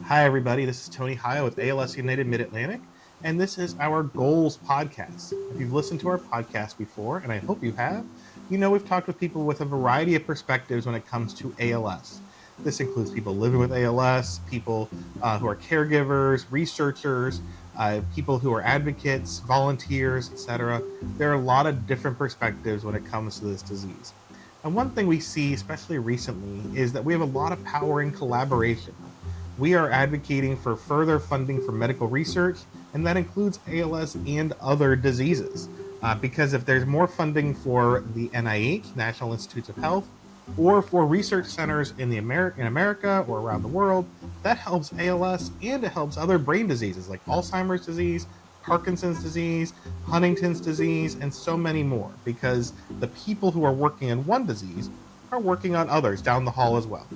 Hi, everybody. This is Tony Haya with ALS United Mid-Atlantic, and this is our Goals podcast. If you've listened to our podcast before, and I hope you have, you know we've talked with people with a variety of perspectives when it comes to ALS. This includes people living with ALS, people who are caregivers, researchers, people who are advocates, volunteers, etc. There are a lot of different perspectives when it comes to this disease. And one thing we see, especially recently, is that we have a lot of power in collaboration. We are advocating for further funding for medical research, and that includes ALS and other diseases. Because if there's more funding for the NIH, National Institutes of Health, or for research centers in America or around the world, that helps ALS and it helps other brain diseases like Alzheimer's disease, Parkinson's disease, Huntington's disease, and so many more. Because the people who are working on one disease are working on others down the hall as well.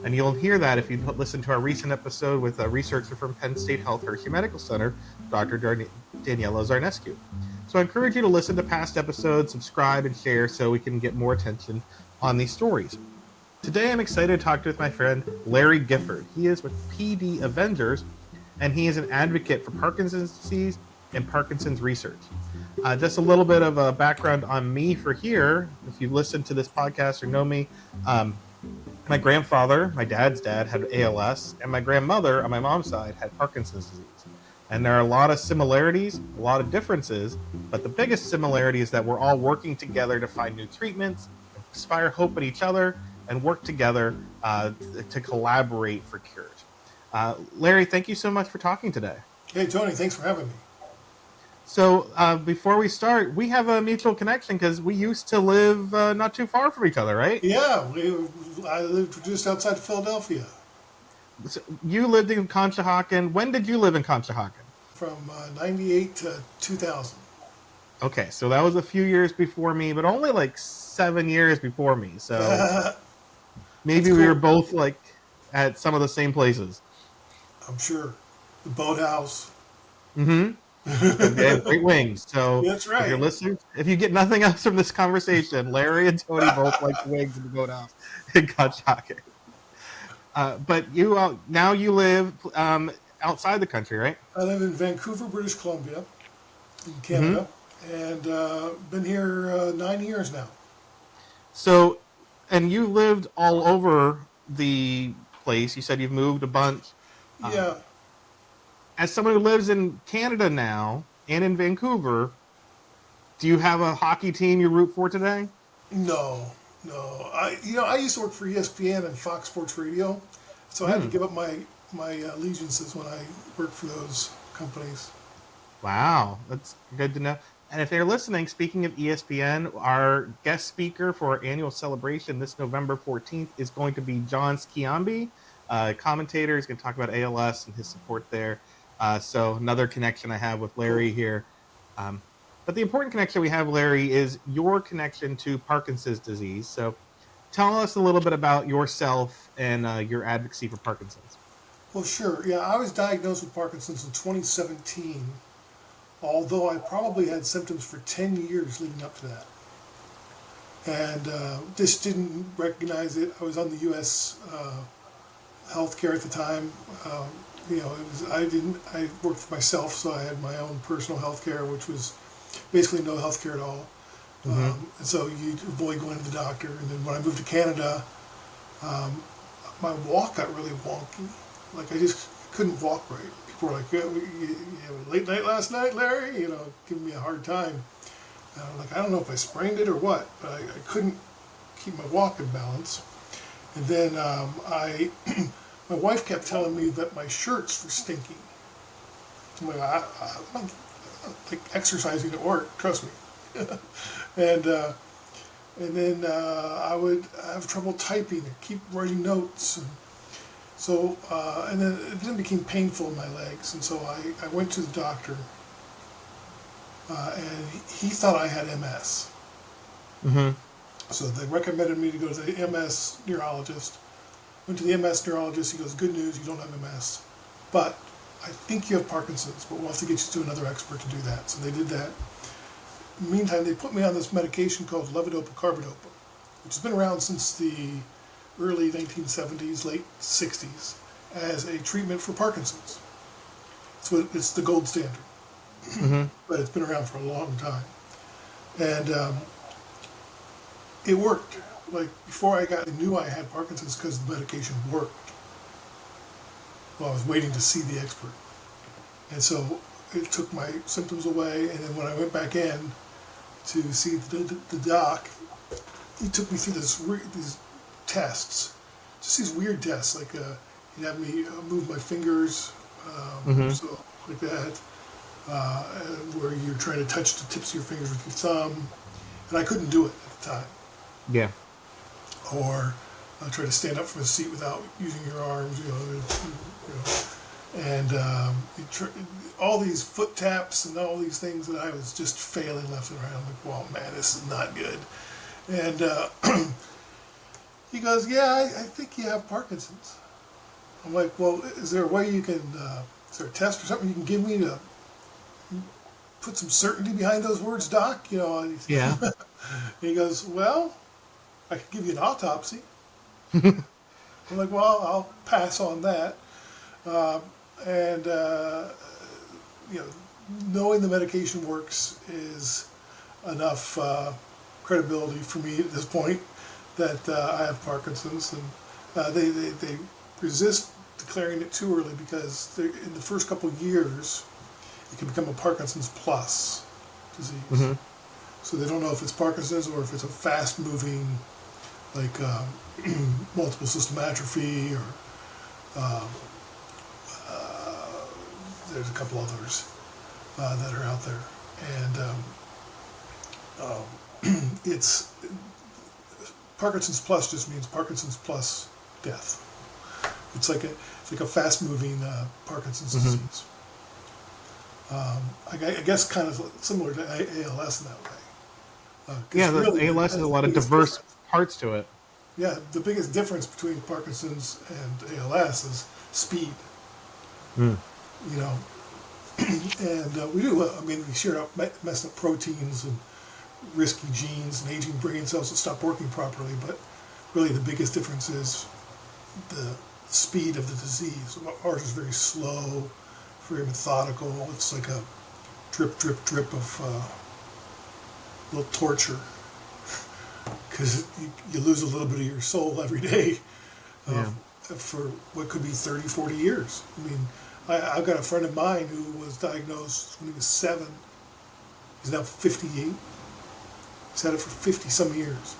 And you'll hear that if you listen to our recent episode with a researcher from Penn State Health Hershey Medical Center, Dr. Daniela Zarnescu. So I encourage you to listen to past episodes, subscribe, and share so we can get more attention on these stories. Today I'm excited to talk with my friend Larry Gifford. He is with PD Avengers, and he is an advocate for Parkinson's disease and Parkinson's research. Just a little bit of a background on me for here. If you've listened to this podcast or know me, my grandfather, my dad's dad, had ALS, and my grandmother on my mom's side had Parkinson's disease. And there are a lot of similarities, a lot of differences, but the biggest similarity is that we're all working together to find new treatments, inspire hope in each other, and work together to collaborate for cures. Larry, thank you so much for talking today. Hey, Tony, thanks for having me. So before we start, we have a mutual connection because we used to live not too far from each other, right? Yeah, I lived just outside of Philadelphia. So you lived in Conshohocken. When did you live in Conshohocken? From 98 to 2000. Okay, so that was a few years before me, but only like 7 years before me. So maybe we were both like at some of the same places. I'm sure. The boathouse. Mm-hmm. They have great wings. So That's right. If you're listening, if you get nothing else from this conversation, Larry and Tony both like the wings in the boathouse in Conshohocken. But you now you live outside the country, right? I live in Vancouver, British Columbia, in Canada, and been here 9 years now. So, and you lived all over the place. You said you've moved a bunch. Yeah. As someone who lives in Canada now and in Vancouver, do you have a hockey team you root for today? No. I used to work for ESPN and Fox Sports Radio, so I had to give up my allegiances when I worked for those companies. Wow, that's good to know. And if they're listening, speaking of ESPN, our guest speaker for our annual celebration this November 14th is going to be John Sciambi, commentator. He's going to talk about ALS and his support there. So another connection I have with Larry here. But the important connection we have, Larry, is your connection to Parkinson's disease. So tell us a little bit about yourself and your advocacy for Parkinson's. Well, sure. Yeah, I was diagnosed with Parkinson's in 2017, although I probably had symptoms for 10 years leading up to that. And just didn't recognize it. I was on the U.S. healthcare at the time. I worked for myself, so I had my own personal health care, which was basically no health care at all. And so you avoid going to the doctor. And then when I moved to Canada, my walk got really wonky. Like I just couldn't walk right. People were like, you have a late night last night, Larry? Giving me a hard time. I don't know if I sprained it or what, but I couldn't keep my walk in balance. And then my wife kept telling me that my shirts were stinking. I'm like, I don't think exercising at work, trust me. and then I would have trouble typing and keep writing notes. And then it then became painful in my legs. And so I went to the doctor, and he thought I had MS. So they recommended me to go to the MS neurologist. Went to the MS neurologist. He goes, good news, you don't have MS. But I think you have Parkinson's, but we'll have to get you to another expert to do that. So they did that. In the meantime, they put me on this medication called levodopa-carbidopa, which has been around since the early 1970s, late 60s. as a treatment for Parkinson's. It's the gold standard, Mm-hmm. but it's been around for a long time. And it worked. Like before I knew I had Parkinson's because the medication worked. Well, I was waiting to see the expert. And so it took my symptoms away. And then when I went back in to see the doc, he took me through these tests, just these weird tests, like he'd have me move my fingers, so like that, where you're trying to touch the tips of your fingers with your thumb, and I couldn't do it at the time. Yeah. Or try to stand up from a seat without using your arms, and all these foot taps and all these things that I was just failing left and right. I'm like, well, man, this is not good. And he goes, yeah, I think you have Parkinson's. I'm like, well, is there a way you can, is there a test or something you can give me to put some certainty behind those words, Doc? Yeah. And he goes, well, I could give you an autopsy. I'm like, well, I'll pass on that. And knowing the medication works is enough credibility for me at this point that I have Parkinson's, and they resist declaring it too early because in the first couple of years it can become a Parkinson's plus disease. Mm-hmm. So they don't know if it's Parkinson's or if it's a fast-moving, like multiple system atrophy, or there's a couple others that are out there, and it's Parkinson's plus just means Parkinson's plus death. It's like a fast-moving Parkinson's disease. I guess kind of similar to ALS in that way. Yeah, really, ALS has a lot of diverse parts to it. Yeah, the biggest difference between Parkinson's and ALS is speed. Mm. And we do. We share up messed up proteins and risky genes and aging brain cells that stop working properly. But really, the biggest difference is the speed of the disease. Ours is very slow, very methodical. It's like a drip, drip, drip of little torture, because you lose a little bit of your soul every day for what could be 30, 40 years. I've got a friend of mine who was diagnosed when he was 7. He's now 58. He's had it for 50-some years.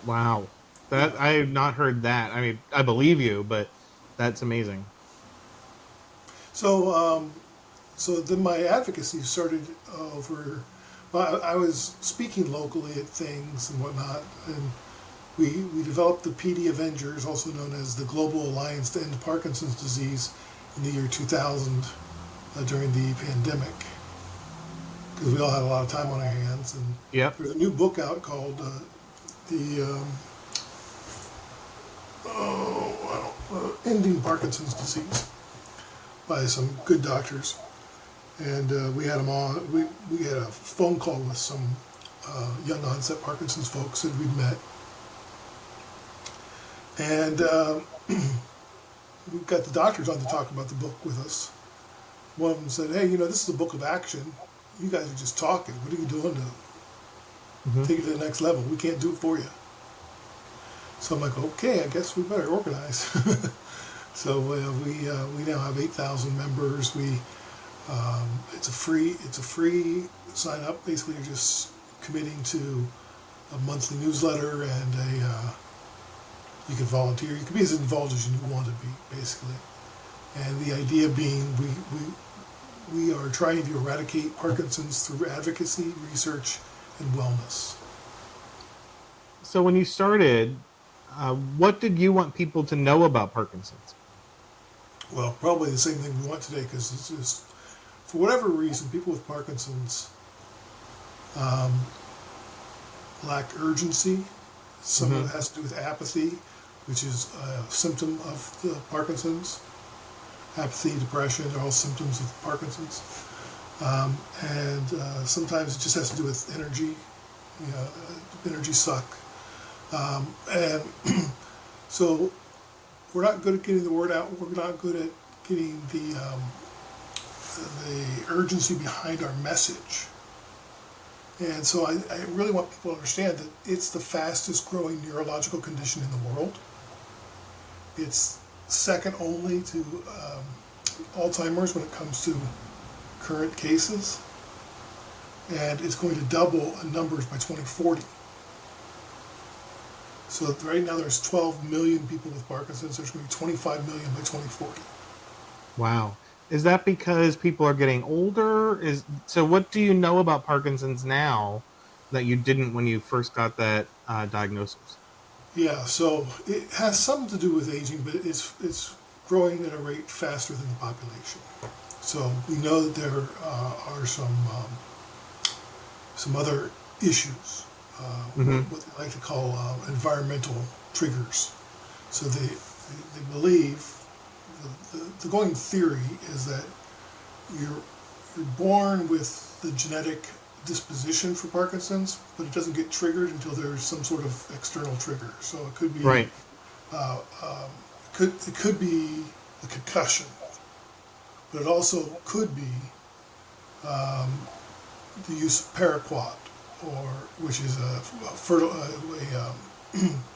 Wow. I have not heard that. I believe you, but that's amazing. So then my advocacy started over. Well, I was speaking locally at things and whatnot, and we developed the PD Avengers, also known as the Global Alliance to End Parkinson's Disease, in the year 2000 during the pandemic, because we all had a lot of time on our hands. And there's a new book out called Ending Parkinson's Disease by some good doctors. And we had them on. We had a phone call with some young onset Parkinson's folks that we'd met. And we got the doctors on to talk about the book with us. One of them said, hey, this is a book of action. You guys are just talking. What are you doing to take it to the next level? We can't do it for you. So I'm like, okay, I guess we better organize. So we now have 8,000 members. It's a free sign up. Basically, you're just committing to a monthly newsletter, and you can volunteer. You can be as involved as you want to be, basically. And the idea being, we are trying to eradicate Parkinson's through advocacy, research, and wellness. So when you started, what did you want people to know about Parkinson's? Well, probably the same thing we want today, because it's just, for whatever reason, people with Parkinson's lack urgency. Some of it has to do with apathy, which is a symptom of the Parkinson's. Apathy, depression are all symptoms of Parkinson's. And sometimes it just has to do with energy, energy suck. And so we're not good at getting the word out. We're not good at getting the urgency behind our message. And so I really want people to understand that it's the fastest growing neurological condition in the world. It's second only to Alzheimer's when it comes to current cases. And it's going to double in numbers by 2040. So right now there's 12 million people with Parkinson's. There's going to be 25 million by 2040. Wow. Is that because people are getting older? So what do you know about Parkinson's now that you didn't when you first got that diagnosis? Yeah, so it has something to do with aging, but it's growing at a rate faster than the population. So we know that there are some other issues, what they like to call environmental triggers. So they believe, the going theory is that you're born with the genetic disposition for Parkinson's, but it doesn't get triggered until there's some sort of external trigger. So it could be Right. It could be a concussion, but it also could be the use of paraquat, which is a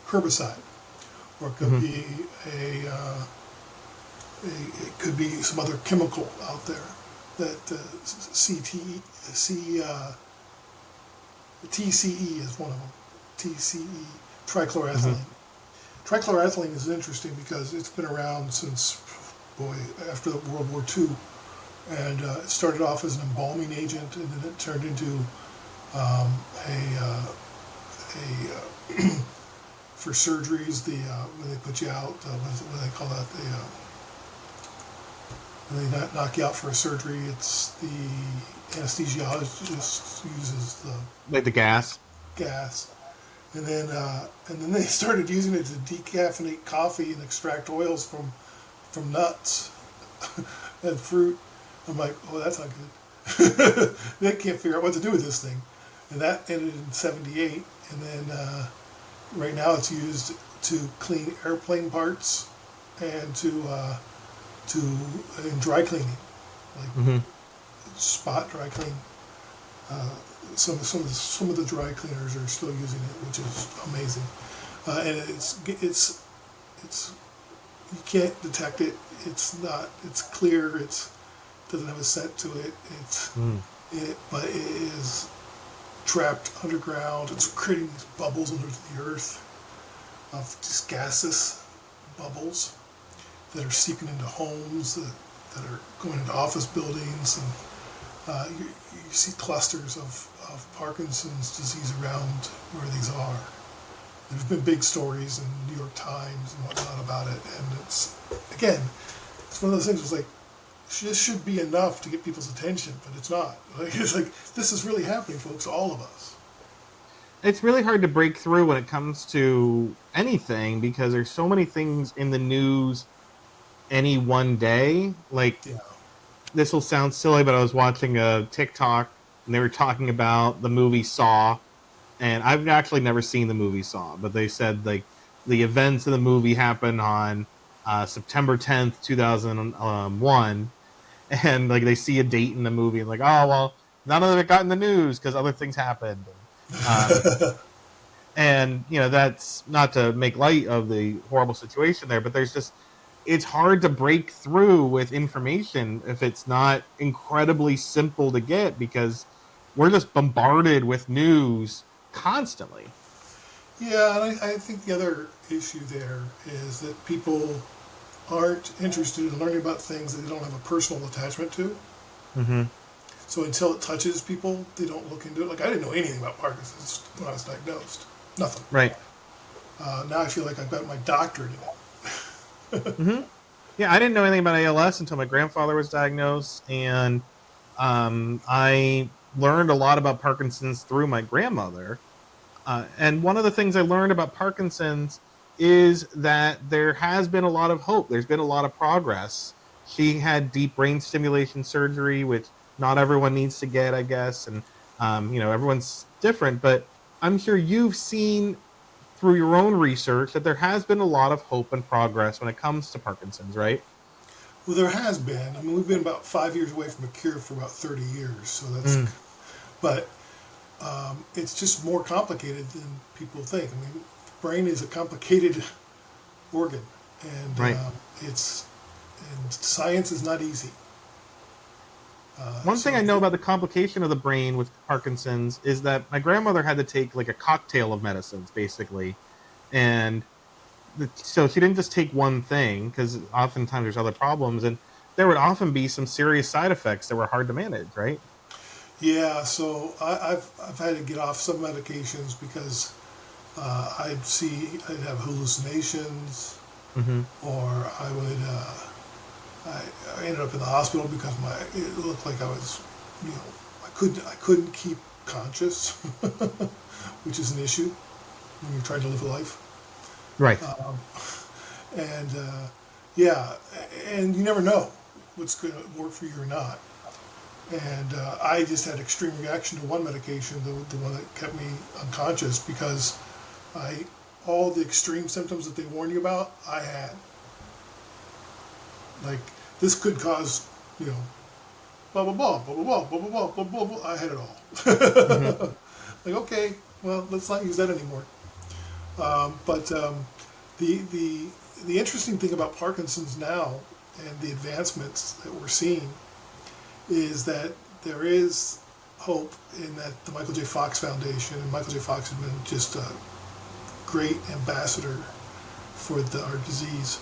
herbicide, or it could be it could be some other chemical out there that TCE is one of them. TCE, trichloroethylene. Trichloroethylene is interesting because it's been around since, after World War II. And it started off as an embalming agent, and then it turned into for surgeries, when they put you out, what do they call that? When they knock you out for a surgery, it's the anesthesiologist uses Like the gas? gas. And then they started using it to decaffeinate coffee and extract oils from nuts and fruit. I'm like, oh, that's not good. They can't figure out what to do with this thing. And that ended in 1978. And then right now it's used to clean airplane parts and in dry cleaning, like spot dry clean. Some of the dry cleaners are still using it, which is amazing. And it's you can't detect it. It's clear. It doesn't have a scent to it. But it is trapped underground. It's creating these bubbles under the earth of just gaseous bubbles that are seeping into homes, that are going into office buildings, and you see clusters of Parkinson's disease around where these are. There's been big stories in the New York Times and whatnot about it, and it's one of those things. It's like, this should be enough to get people's attention, but it's not. It's like, this is really happening, folks, all of us. It's really hard to break through when it comes to anything because there's so many things in the news any one day. Like, this will sound silly, but I was watching a TikTok and they were talking about the movie Saw, and I've actually never seen the movie Saw, but they said like the events of the movie happened on September 10th, 2001, and like they see a date in the movie and like, oh well, none of it got in the news because other things happened. And that's not to make light of the horrible situation there, but it's hard to break through with information if it's not incredibly simple to get because we're just bombarded with news constantly. Yeah, and I think the other issue there is that people aren't interested in learning about things that they don't have a personal attachment to. Mm-hmm. So until it touches people, they don't look into it. Like, I didn't know anything about Parkinson's when I was diagnosed. Nothing. Right. Now I feel like I've got my doctorate in it. Mm-hmm. Yeah, I didn't know anything about ALS until my grandfather was diagnosed, and I learned a lot about Parkinson's through my grandmother. And one of the things I learned about Parkinson's is that there has been a lot of hope. There's been a lot of progress. She had deep brain stimulation surgery, which not everyone needs to get, I guess. And, everyone's different. But I'm sure you've seen through your own research that there has been a lot of hope and progress when it comes to Parkinson's, right? Well, there has been. I mean, we've been about 5 years away from a cure for about 30 years. So that's, but it's just more complicated than people think. I mean, the brain is a complicated organ, and Right. and science is not easy. One So thing I know about the complication of the brain with Parkinson's is that my grandmother had to take like a cocktail of medicines, basically, and so she didn't just take one thing because oftentimes there's other problems, and there would often be some serious side effects that were hard to manage, right? yeah, so I've had to get off some medications because I'd have hallucinations, Mm-hmm. or I would I ended up in the hospital because it looked like I was, you know, I couldn't keep conscious, which is an issue when you're trying to live a life. Right. And yeah, and you never know what's going to work for you or not. And I just had extreme reaction to one medication, the one that kept me unconscious, because all the extreme symptoms that they warned you about, I had. Like, this could cause, you know, blah blah blah blah blah blah blah blah blah blah blah. I had it Mm-hmm. all. Like, okay, well, let's not use that anymore. But the the the interesting thing about Parkinson's now and the advancements that we're seeing is that there is hope in that the Michael J. Fox Foundation, and Michael J. Fox has been just a great ambassador for our disease.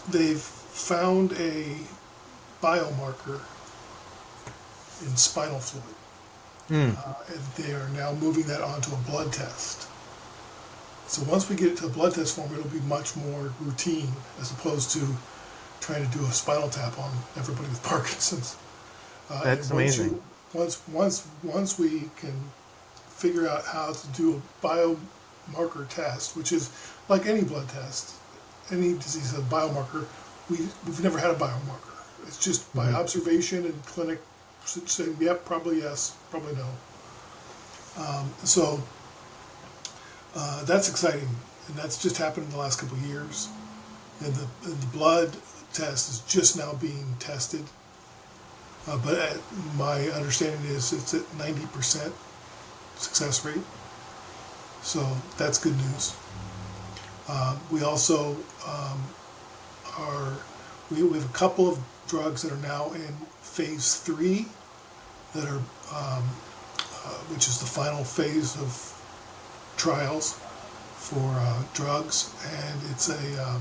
They've found a biomarker in spinal fluid. Mm. And they are now moving that onto a blood test. So once we get it to the blood test form, it'll be much more routine as opposed to trying to do a spinal tap on everybody with Parkinson's. That's And amazing. once we can figure out how to do a biomarker test, which is like any blood test, any disease has a biomarker. We've never had a biomarker. It's just by observation and clinic saying, yep, probably yes, probably no. So that's exciting, and that's just happened in the last couple of years. And the blood test is just now being tested. But my understanding is it's at 90% success rate. So that's good news. We also we have a couple of drugs that are now in phase 3 that are, which is the final phase of trials for drugs, and it's a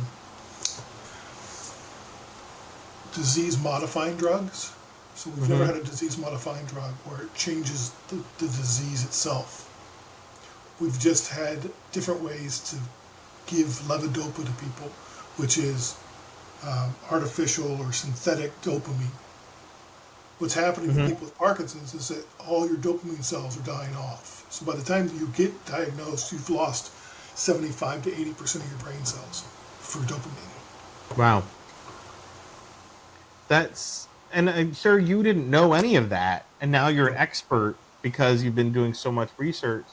disease-modifying drugs. So we've never had a disease-modifying drug where it changes the disease itself. We've just had different ways to give levodopa to people, which is artificial or synthetic dopamine. What's happening with people with Parkinson's is that all your dopamine cells are dying off. So by the time you get diagnosed, you've lost 75 to 80% of your brain cells for dopamine. Wow. And I'm sure you didn't know any of that, and now you're an expert because you've been doing so much research.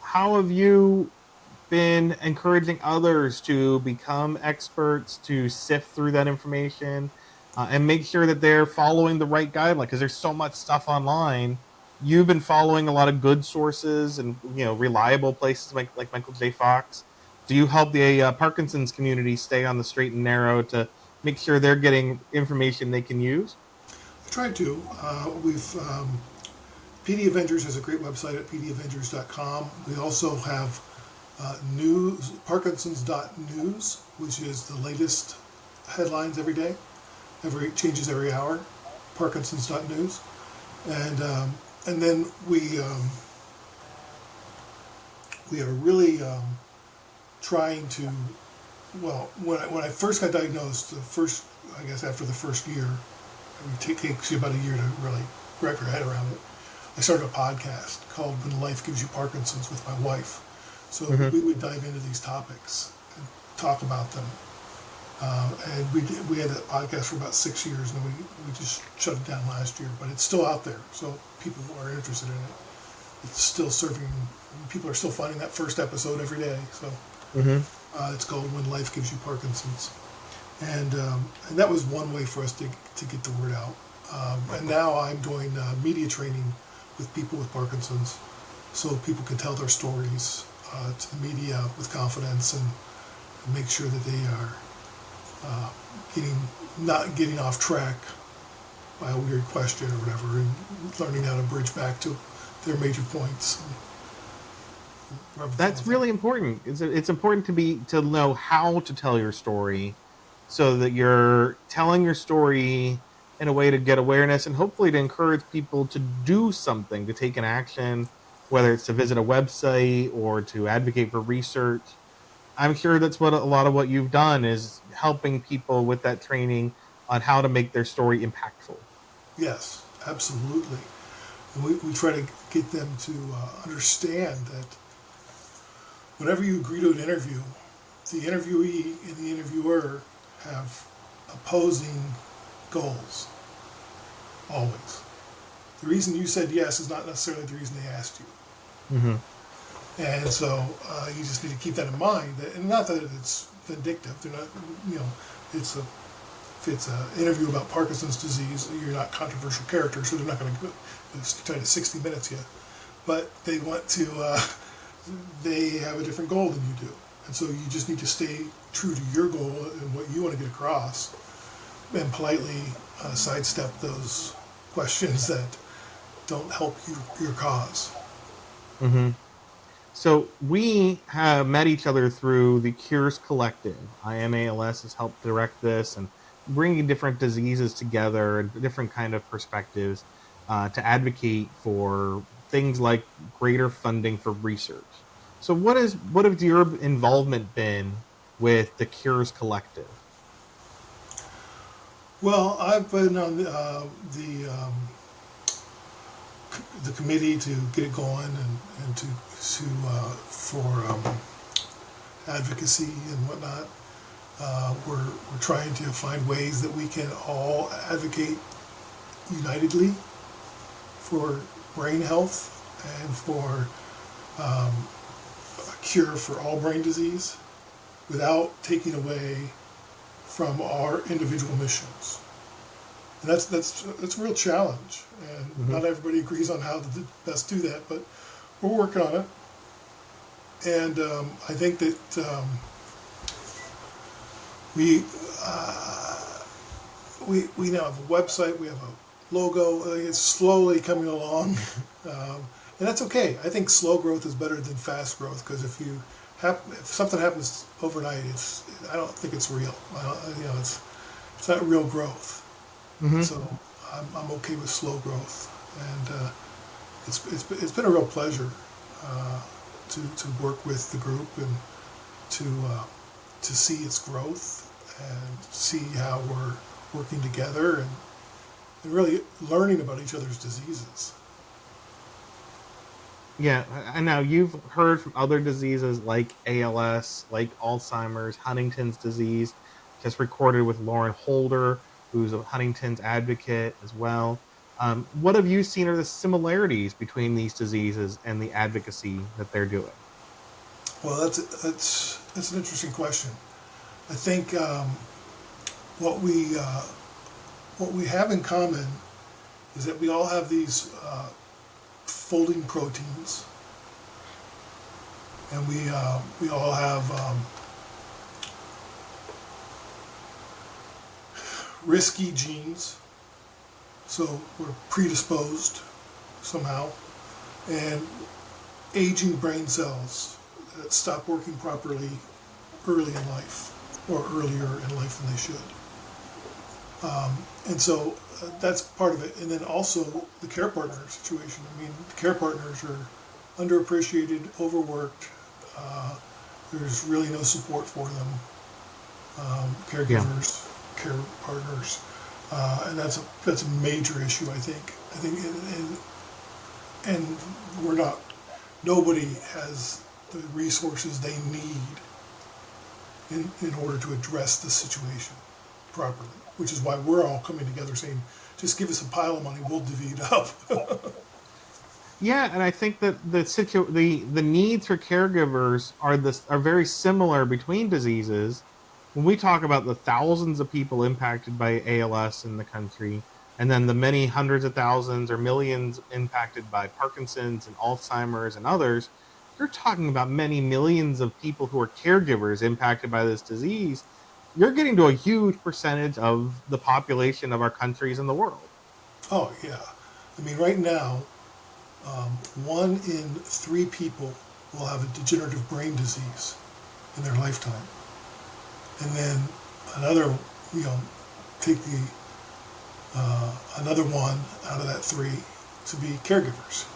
How have you been encouraging others to become experts, to sift through that information, and make sure that they're following the right guideline? Because there's so much stuff online. You've been following a lot of good sources and reliable places like Michael J. Fox. Do you help the Parkinson's community stay on the straight and narrow to make sure they're getting information they can use? I tried to. PD Avengers has a great website at pdavengers.com. We also have news, Parkinson's.news, which is the latest headlines every day. Changes every hour. Parkinson's.news, and then we are really trying to. Well, when I first got diagnosed, I guess after the first year, it takes you about a year to really wrap your head around it. I started a podcast called When Life Gives You Parkinson's with my wife. So we would dive into these topics and talk about them. And we had that podcast for about 6 years, and then we just shut it down last year. But it's still out there, so people are interested in it. it's still serving. People are still finding that first episode every day. So it's called "When Life Gives You Parkinson's," and that was one way for us to get the word out. And now I'm doing media training with people with Parkinson's, so people can tell their stories to the media with confidence and make sure that they are not getting off track by a weird question or whatever, and learning how to bridge back to their major points. That's really important. It's important to know how to tell your story, so that you're telling your story in a way to get awareness and hopefully to encourage people to do something, to take an action, whether it's to visit a website or to advocate for research. I'm sure that's what a lot of what you've done is helping people with that training on how to make their story impactful. Yes, absolutely. And we try to get them to understand that whenever you agree to an interview, the interviewee and the interviewer have opposing goals, always. The reason you said yes is not necessarily the reason they asked you. And so you just need to keep that in mind. And not that it's vindictive. They're not, if it's an interview about Parkinson's disease, you're not controversial character, so they're not going to try to 60 minutes yet. But they want to, they have a different goal than you do. And so you just need to stay true to your goal and what you want to get across, and politely sidestep those questions that don't help your cause. So we have met each other through the Cures Collective. I Am ALS has helped direct this and bringing different diseases together and different kind of perspectives to advocate for things like greater funding for research. So what has your involvement been with the Cures Collective? Well, I've been on the committee to get it going and to for advocacy and whatnot. We're trying to find ways that we can all advocate unitedly for brain health and for a cure for all brain disease without taking away from our individual missions. And that's a real challenge, and not everybody agrees on how to best do that, but we're working on it. And I think that we now have a website, we have a logo. It's slowly coming along, and that's okay. I think slow growth is better than fast growth, because if something happens overnight, I don't think it's real. It's not real growth. So I'm okay with slow growth, and it's been a real pleasure to work with the group and to see its growth and see how we're working together and really learning about each other's diseases. Yeah, and now you've heard from other diseases like ALS, like Alzheimer's, Huntington's disease, just recorded with Lauren Holder, who's a Huntington's advocate as well. What have you seen are the similarities between these diseases and the advocacy that they're doing? Well, that's an interesting question. I think what we have in common is that we all have these folding proteins, and we all have risky genes, so we're predisposed somehow, and aging brain cells that stop working properly early in life, or earlier in life than they should. And so that's part of it. And then also the care partner situation. I mean, the care partners are underappreciated, overworked. There's really no support for them. Caregivers, care partners, and that's a major issue. I think, and nobody has the resources they need in order to address the situation properly, which is why we're all coming together saying, just give us a pile of money, we'll divvy it up. Yeah, and I think that the needs for caregivers are very similar between diseases. When we talk about the thousands of people impacted by ALS in the country, and then the many hundreds of thousands or millions impacted by Parkinson's and Alzheimer's and others, you're talking about many millions of people who are caregivers impacted by this disease. You're getting to a huge percentage of the population of our countries in the world. Oh yeah, I mean right now, 1 in 3 people will have a degenerative brain disease in their lifetime, and then another, you know, take the another one out of that 3 to be caregivers,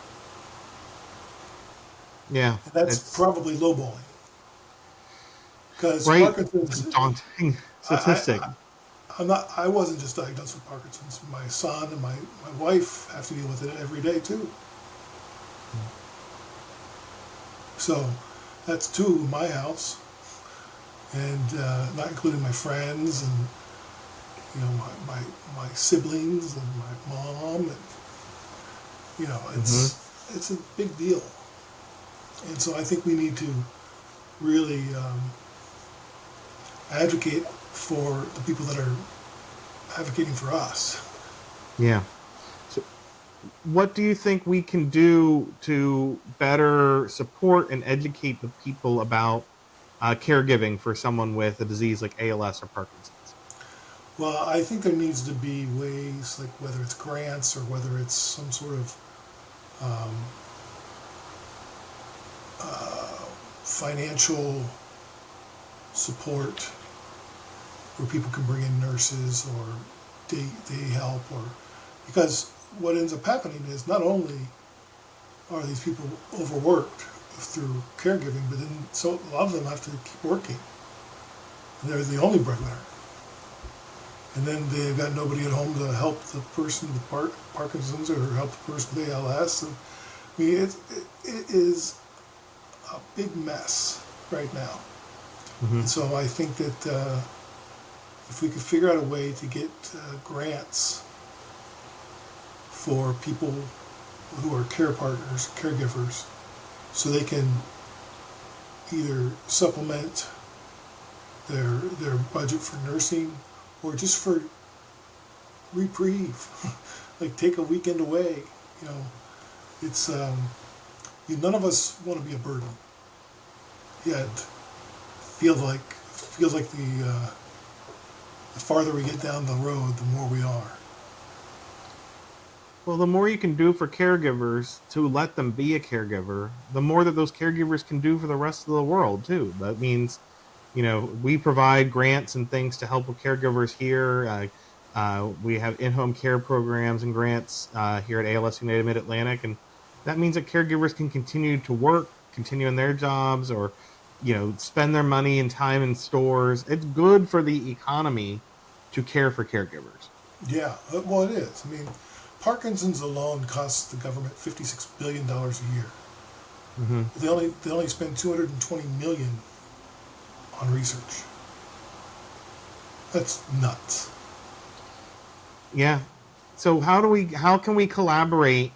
Yeah, and that's it's probably lowballing because right. It's a Parkinson's. daunting I, statistic. I I'm not. I wasn't just diagnosed with Parkinson's. My son and my wife have to deal with it every day too. So that's 2 in my house, and not including my friends and my siblings and my mom, and Hmm. it's a big deal. And so I think we need to really advocate for the people that are advocating for us. Yeah. So, what do you think we can do to better support and educate the people about caregiving for someone with a disease like ALS or Parkinson's? Well, I think there needs to be ways, like whether it's grants or whether it's some sort of um, financial support where people can bring in nurses or day help, or because what ends up happening is not only are these people overworked through caregiving, but then so a lot of them have to keep working, and they're the only breadwinner. And then they've got nobody at home to help the person with Parkinson's or help the person with ALS. And I mean, it is a big mess right now. Hmm. And so I think that if we could figure out a way to get grants for people who are care partners, caregivers, so they can either supplement their budget for nursing or just for reprieve, like take a weekend away. You know, it's none of us want to be a burden. Yet feels like the farther we get down the road, the more we are. Well, the more you can do for caregivers to let them be a caregiver, the more that those caregivers can do for the rest of the world too. That means, we provide grants and things to help with caregivers here. We have in-home care programs and grants here at ALS United Mid-Atlantic, and that means that caregivers can continue to work, continue in their jobs, or spend their money and time in stores. It's good for the economy to care for caregivers. Yeah, well, it is. I mean, Parkinson's alone costs the government $56 billion a year. Hmm. They only spend 220 million on research. That's nuts. Yeah. So how can we collaborate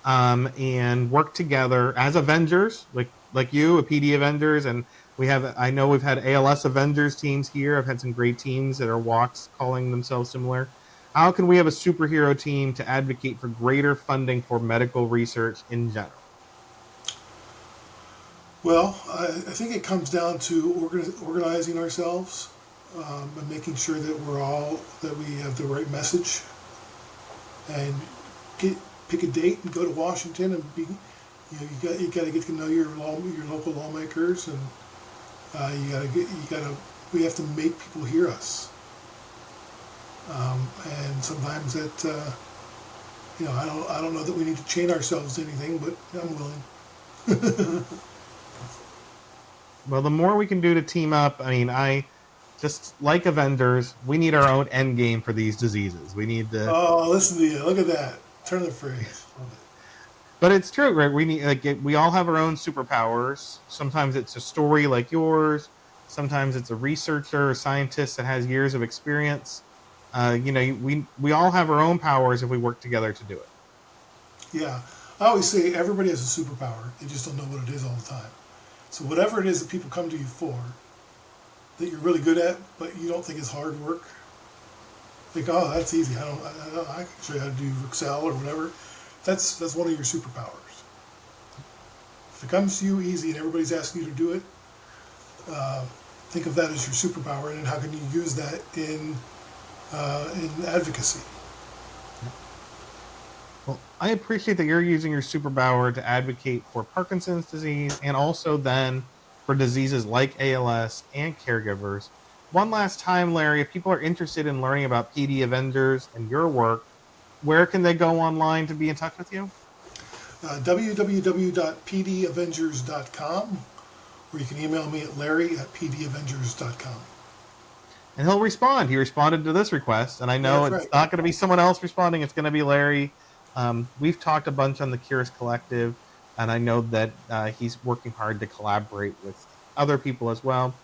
and work together as Avengers, like you, a PD Avengers, and I know we've had ALS Avengers teams here. I've had some great teams that are walks calling themselves similar. How can we have a superhero team to advocate for greater funding for medical research in general? Well, I think it comes down to organizing ourselves and making sure that we have the right message, and pick a date and go to Washington and be. You got to get to know your local lawmakers, and we have to make people hear us. And sometimes I don't know that we need to chain ourselves to anything, but I'm willing. Well, the more we can do to team up, I mean, I just like Avengers, we need our own end game for these diseases. We need to. Oh, listen to you! Look at that. Turn the phrase. But it's true, right? We all have our own superpowers. Sometimes it's a story like yours. Sometimes it's a researcher or scientist that has years of experience. We all have our own powers if we work together to do it. Yeah, I always say everybody has a superpower. They just don't know what it is all the time. So whatever it is that people come to you for, that you're really good at, but you don't think is hard work, think, oh, that's easy. I can show you how to do Excel or whatever. That's one of your superpowers. If it comes to you easy and everybody's asking you to do it, think of that as your superpower, and how can you use that in advocacy? Well, I appreciate that you're using your superpower to advocate for Parkinson's disease and also then for diseases like ALS and caregivers. One last time, Larry, if people are interested in learning about PD Avengers and your work, where can they go online to be in touch with you? www.pdavengers.com, or you can email me at larry@pdavengers.com. And he'll respond. He responded to this request, and I know That's it's right. not going to be someone else responding. It's going to be Larry. We've talked a bunch on the Cures Collective, and I know that he's working hard to collaborate with other people as well.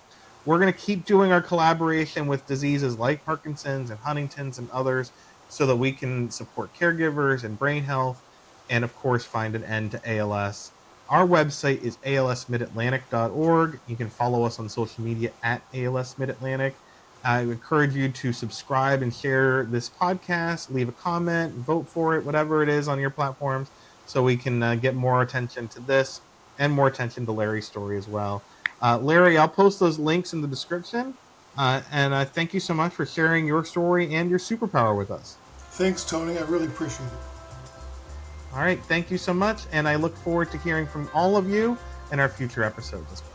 We're going to keep doing our collaboration with diseases like Parkinson's and Huntington's and others so that we can support caregivers and brain health and, of course, find an end to ALS. Our website is alsmidatlantic.org. You can follow us on social media at ALS Mid-Atlantic. I encourage you to subscribe and share this podcast, leave a comment, vote for it, whatever it is on your platforms, so we can get more attention to this and more attention to Larry's story as well. Larry, I'll post those links in the description. And thank you so much for sharing your story and your superpower with us. Thanks, Tony. I really appreciate it. All right. Thank you so much. And I look forward to hearing from all of you in our future episodes as well.